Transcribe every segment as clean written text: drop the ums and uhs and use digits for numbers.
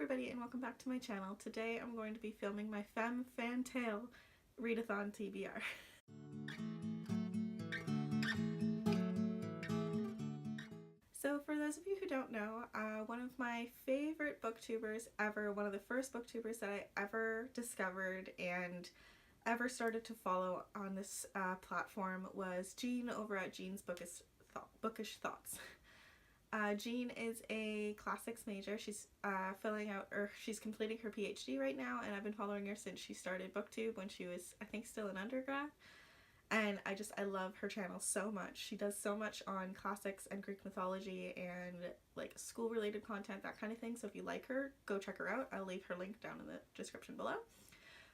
everybody and welcome back to my channel. Today I'm going to be filming my femme fantail readathon TBR. So for those of you who don't know, one of my favorite booktubers ever, one of the first booktubers that I ever discovered and ever started to follow on this platform was Jean over at Jean's Bookish Thoughts. Jean is a classics major. She's she's completing her PhD right now, and I've been following her since she started BookTube when she was, I think, still an undergrad. And I love her channel so much. She does so much on classics and Greek mythology and like school related content, that kind of thing. So if you like her, go check her out. I'll leave her link down in the description below.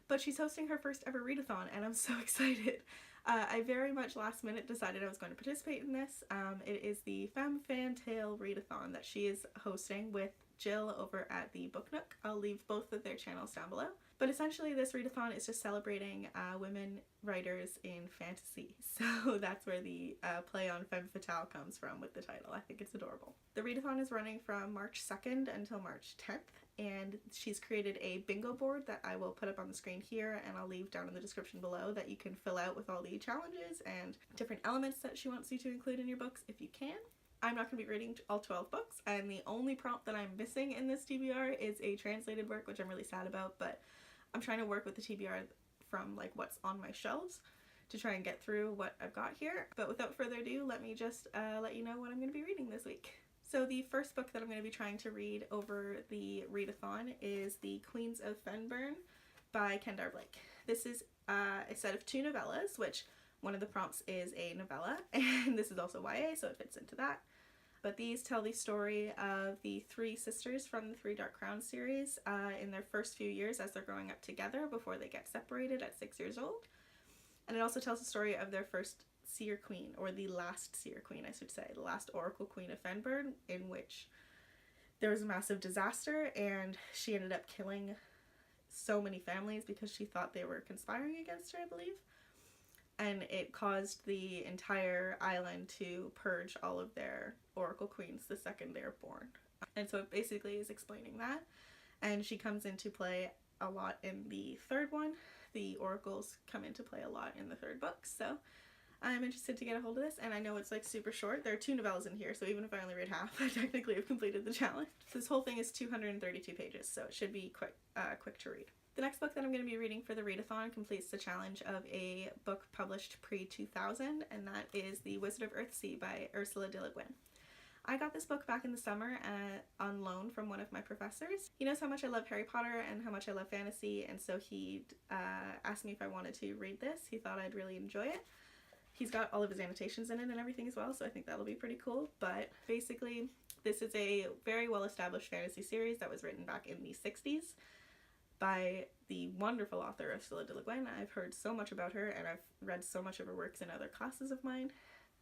But she's hosting her first ever readathon and I'm so excited. I very much last minute decided I was going to participate in this. It is the Femme Fantail readathon that she is hosting with Jill over at the Book Nook. I'll leave both of their channels down below. But essentially this readathon is just celebrating women writers in fantasy. So that's where the play on femme fatale comes from with the title. I think it's adorable. The readathon is running from March 2nd until March 10th. And she's created a bingo board that I will put up on the screen here and I'll leave down in the description below that you can fill out with all the challenges and different elements that she wants you to include in your books if you can. I'm not going to be reading all 12 books, and the only prompt that I'm missing in this TBR is a translated work, which I'm really sad about, but I'm trying to work with the TBR from like what's on my shelves to try and get through what I've got here. But without further ado, let me just let you know what I'm going to be reading this week. So the first book that I'm going to be trying to read over the readathon is The Queens of Fenburn by Kendar Blake. This is a set of 2 novellas, which one of the prompts is a novella, and this is also YA, so it fits into that. But these tell the story of the 3 sisters from the 3 Dark Crowns series in their first few years as they're growing up together before they get separated at 6 years old. And it also tells the story of their first Seer Queen, or the last Seer Queen, I should say, the last Oracle Queen of Fenburn, in which there was a massive disaster and she ended up killing so many families because she thought they were conspiring against her, I believe. And it caused the entire island to purge all of their Oracle Queens the second they're born. And so it basically is explaining that. And she comes into play a lot in the 3rd one. The Oracles come into play a lot in the 3rd book. So I'm interested to get a hold of this, and I know it's like super short. There are 2 novellas in here, so even if I only read half, I technically have completed the challenge. So this whole thing is 232 pages, so it should be quick to read. The next book that I'm going to be reading for the readathon completes the challenge of a book published pre-2000, and that is The Wizard of Earthsea by Ursula de Le Guin. I got this book back in the summer on loan from one of my professors. He knows how much I love Harry Potter and how much I love fantasy, and so he asked me if I wanted to read this. He thought I'd really enjoy it. He's got all of his annotations in it and everything as well, so I think that'll be pretty cool. But basically, this is a very well-established fantasy series that was written back in the 60s by the wonderful author Ursula de Le Guin. I've heard so much about her and I've read so much of her works in other classes of mine,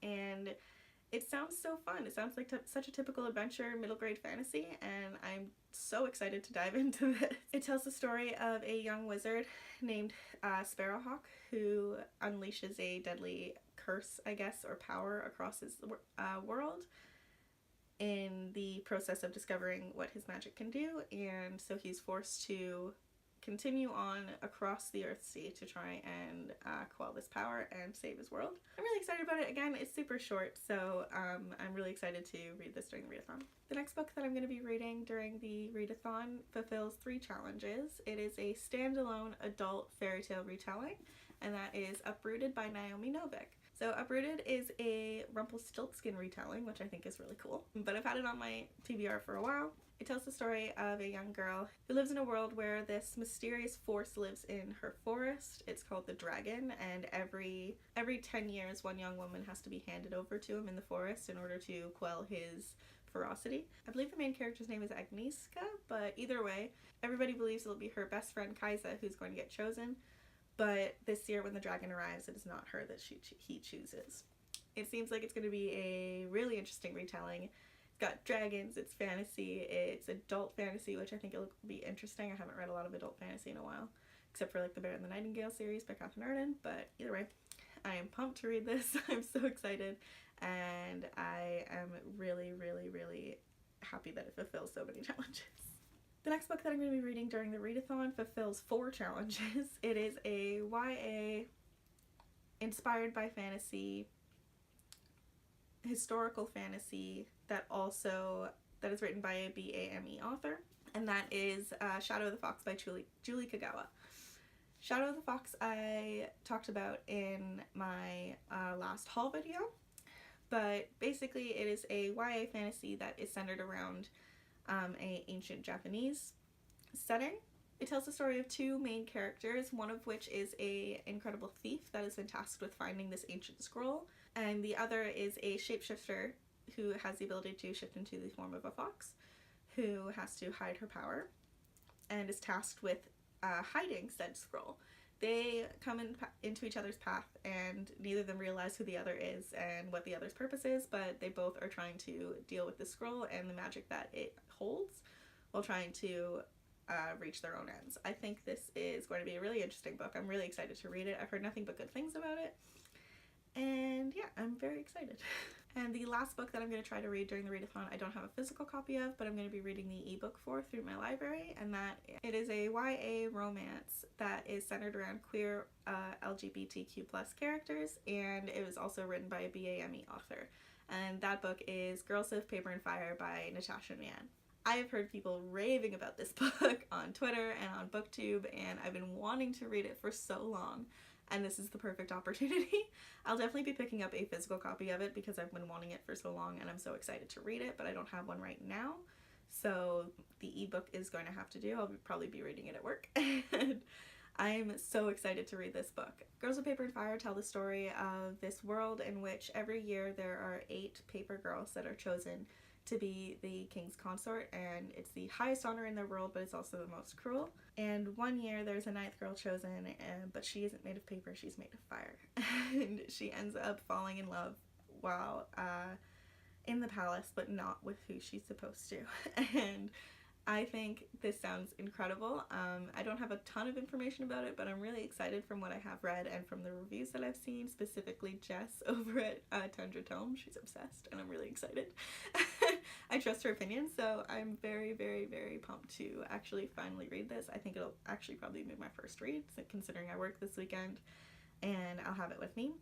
and it sounds so fun. It sounds like such a typical adventure middle grade fantasy, and I'm so excited to dive into this. It tells the story of a young wizard named Sparrowhawk who unleashes a deadly curse, I guess, or power across his world in the process of discovering what his magic can do, and so he's forced to continue on across the Earthsea to try and quell this power and save his world. I'm really excited about it. Again, it's super short, so I'm really excited to read this during the readathon. The next book that I'm going to be reading during the readathon fulfills 3 challenges. It is a standalone adult fairy tale retelling, and that is Uprooted by Naomi Novik. So Uprooted is a Rumpelstiltskin retelling, which I think is really cool, but I've had it on my TBR for a while. It tells the story of a young girl who lives in a world where this mysterious force lives in her forest. It's called the Dragon, and every 10 years one young woman has to be handed over to him in the forest in order to quell his ferocity. I believe the main character's name is Agnieszka, but either way, everybody believes it'll be her best friend Kaisa who's going to get chosen. But this year when the dragon arrives, it is not her that he chooses. It seems like it's going to be a really interesting retelling. It's got dragons, it's fantasy, it's adult fantasy, which I think it'll be interesting. I haven't read a lot of adult fantasy in a while, except for like the Bear and the Nightingale series by Catherine Arden. But either way, I am pumped to read this. I'm so excited, and I am really, really, really happy that it fulfills so many challenges. The next book that I'm going to be reading during the readathon fulfills 4 challenges. It is a YA inspired by fantasy, historical fantasy that is written by a BAME author, and that is Shadow of the Fox by Julie Kagawa. Shadow of the Fox I talked about in my last haul video, but basically it is a YA fantasy that is centered around a ancient Japanese setting. It tells the story of 2 main characters, one of which is a incredible thief that has been tasked with finding this ancient scroll, and the other is a shapeshifter who has the ability to shift into the form of a fox, who has to hide her power and is tasked with hiding said scroll. They come into each other's path, and neither of them realize who the other is and what the other's purpose is, but they both are trying to deal with the scroll and the magic that it holds while trying to reach their own ends. I think this is going to be a really interesting book. I'm really excited to read it. I've heard nothing but good things about it, and yeah, I'm very excited. And the last book that I'm going to try to read during the readathon, I don't have a physical copy of, but I'm going to be reading the ebook for through my library, and that it is a YA romance that is centered around queer LGBTQ+ characters, and it was also written by a BAME author. And that book is Girls of Paper and Fire by Natasha Mann. I have heard people raving about this book on Twitter and on BookTube, and I've been wanting to read it for so long, and this is the perfect opportunity. I'll definitely be picking up a physical copy of it because I've been wanting it for so long and I'm so excited to read it, but I don't have one right now. So the ebook is going to have to do. I'll probably be reading it at work. And I'm so excited to read this book. Girls of Paper and Fire tell the story of this world in which every year there are 8 paper girls that are chosen to be the king's consort, and it's the highest honor in their world, but it's also the most cruel. And one year there's a 9th girl chosen, but she isn't made of paper, she's made of fire. And she ends up falling in love while in the palace, but not with who she's supposed to. And I think this sounds incredible. I don't have a ton of information about it, but I'm really excited from what I have read and from the reviews that I've seen, specifically Jess over at Tundra Tome. She's obsessed, and I'm really excited. I trust her opinion, so I'm very, very, very pumped to actually finally read this. I think it'll actually probably be my first read, considering I work this weekend, and I'll have it with me.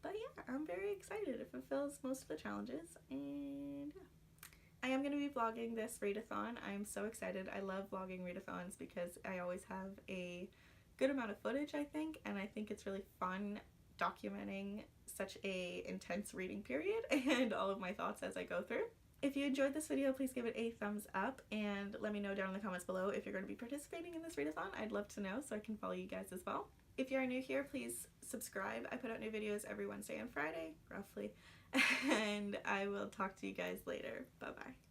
But yeah, I'm very excited. It fulfills most of the challenges, and yeah. I am going to be vlogging this readathon. I'm so excited. I love vlogging readathons because I always have a good amount of footage, I think, and I think it's really fun documenting such a intense reading period and all of my thoughts as I go through. If you enjoyed this video, please give it a thumbs up and let me know down in the comments below if you're going to be participating in this readathon. I'd love to know so I can follow you guys as well. If you're new here, please subscribe. I put out new videos every Wednesday and Friday, roughly, and I will talk to you guys later. Bye-bye.